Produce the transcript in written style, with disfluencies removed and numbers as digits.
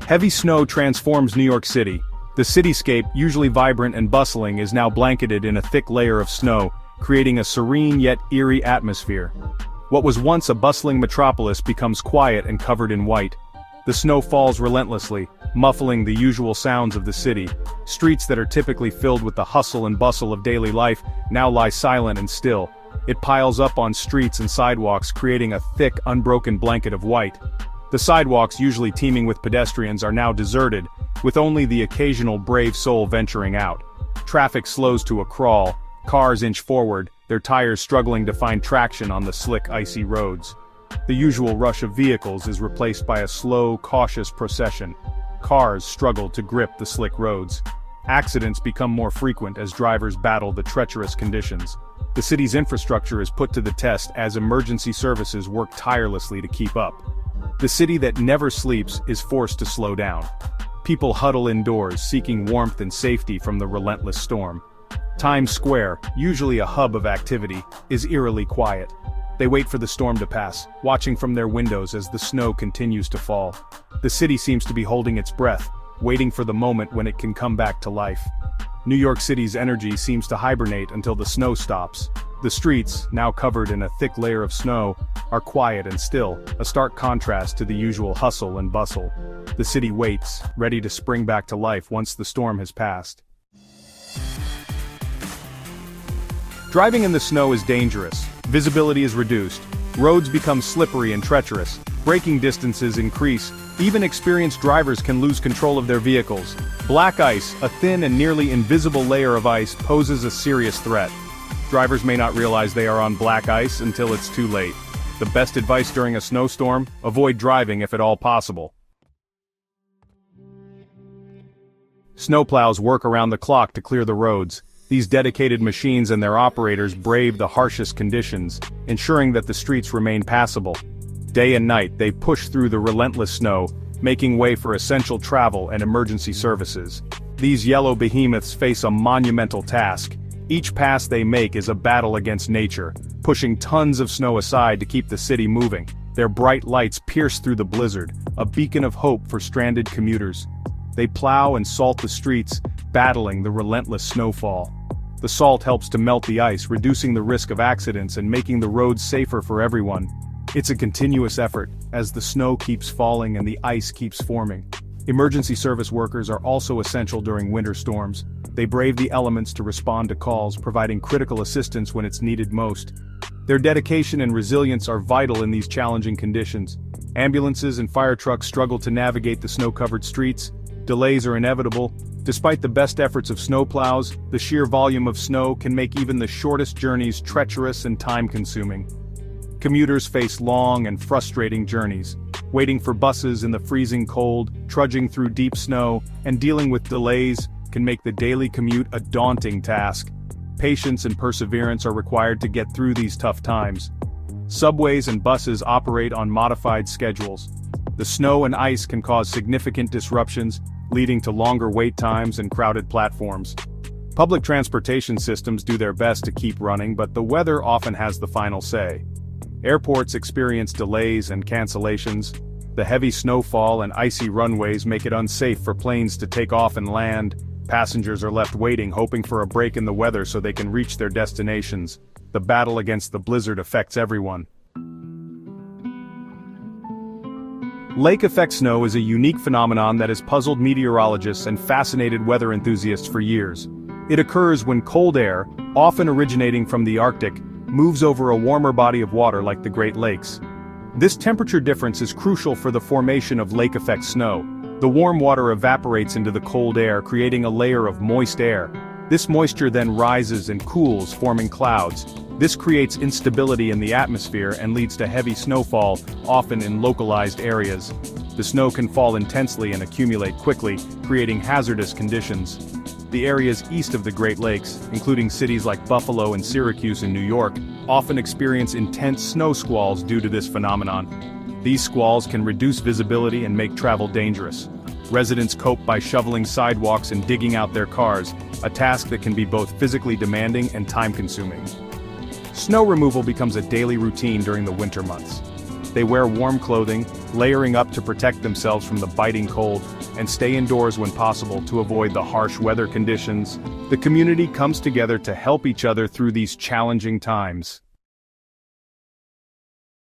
Heavy snow transforms New York City. The cityscape, usually vibrant and bustling, is now blanketed in a thick layer of snow, creating a serene yet eerie atmosphere. What was once a bustling metropolis becomes quiet and covered in white. The snow falls relentlessly, muffling the usual sounds of the city. Streets that are typically filled with the hustle and bustle of daily life now lie silent and still. It piles up on streets and sidewalks, creating a thick, unbroken blanket of white. The sidewalks, usually teeming with pedestrians, are now deserted, with only the occasional brave soul venturing out. Traffic slows to a crawl, cars inch forward, their tires struggling to find traction on the slick, icy roads. The usual rush of vehicles is replaced by a slow, cautious procession. Cars struggle to grip the slick roads. Accidents become more frequent as drivers battle the treacherous conditions. The city's infrastructure is put to the test as emergency services work tirelessly to keep up. The city that never sleeps is forced to slow down. People huddle indoors, seeking warmth and safety from the relentless storm. Times Square, usually a hub of activity, is eerily quiet. They wait for the storm to pass, watching from their windows as the snow continues to fall. The city seems to be holding its breath, waiting for the moment when it can come back to life. New York City's energy seems to hibernate until the snow stops. The streets, now covered in a thick layer of snow, are quiet and still, a stark contrast to the usual hustle and bustle. The city waits, ready to spring back to life once the storm has passed. Driving in the snow is dangerous. Visibility is reduced. Roads become slippery and treacherous. Braking distances increase. Even experienced drivers can lose control of their vehicles. Black ice, a thin and nearly invisible layer of ice, poses a serious threat. Drivers may not realize they are on black ice until it's too late. The best advice during a snowstorm: avoid driving if at all possible. Snowplows work around the clock to clear the roads. These dedicated machines and their operators brave the harshest conditions, ensuring that the streets remain passable. Day and night, they push through the relentless snow, making way for essential travel and emergency services. These yellow behemoths face a monumental task. Each pass they make is a battle against nature, pushing tons of snow aside to keep the city moving. Their bright lights pierce through the blizzard, a beacon of hope for stranded commuters. They plow and salt the streets, battling the relentless snowfall. The salt helps to melt the ice, reducing the risk of accidents and making the roads safer for everyone. It's a continuous effort, as the snow keeps falling and the ice keeps forming. Emergency service workers are also essential during winter storms. They brave the elements to respond to calls, providing critical assistance when it's needed most. Their dedication and resilience are vital in these challenging conditions. Ambulances and fire trucks struggle to navigate the snow-covered streets. Delays are inevitable. Despite the best efforts of snowplows, the sheer volume of snow can make even the shortest journeys treacherous and time-consuming. Commuters face long and frustrating journeys, waiting for buses in the freezing cold, trudging through deep snow, and dealing with delays can make the daily commute a daunting task. Patience and perseverance are required to get through these tough times. Subways and buses operate on modified schedules. The snow and ice can cause significant disruptions, leading to longer wait times and crowded platforms. Public transportation systems do their best to keep running, but the weather often has the final say. Airports experience delays and cancellations. The heavy snowfall and icy runways make it unsafe for planes to take off and land. Passengers are left waiting, hoping for a break in the weather so they can reach their destinations. The battle against the blizzard affects everyone. Lake effect snow is a unique phenomenon that has puzzled meteorologists and fascinated weather enthusiasts for years. It occurs when cold air, often originating from the Arctic, moves over a warmer body of water like the Great Lakes. This temperature difference is crucial for the formation of lake effect snow. The warm water evaporates into the cold air, creating a layer of moist air. This moisture then rises and cools, forming clouds. This creates instability in the atmosphere and leads to heavy snowfall, often in localized areas. The snow can fall intensely and accumulate quickly, creating hazardous conditions. The areas east of the Great Lakes, including cities like Buffalo and Syracuse in New York, often experience intense snow squalls due to this phenomenon. These squalls can reduce visibility and make travel dangerous. Residents cope by shoveling sidewalks and digging out their cars, a task that can be both physically demanding and time-consuming. Snow removal becomes a daily routine during the winter months. They wear warm clothing, layering up to protect themselves from the biting cold, and stay indoors when possible to avoid the harsh weather conditions. The community comes together to help each other through these challenging times.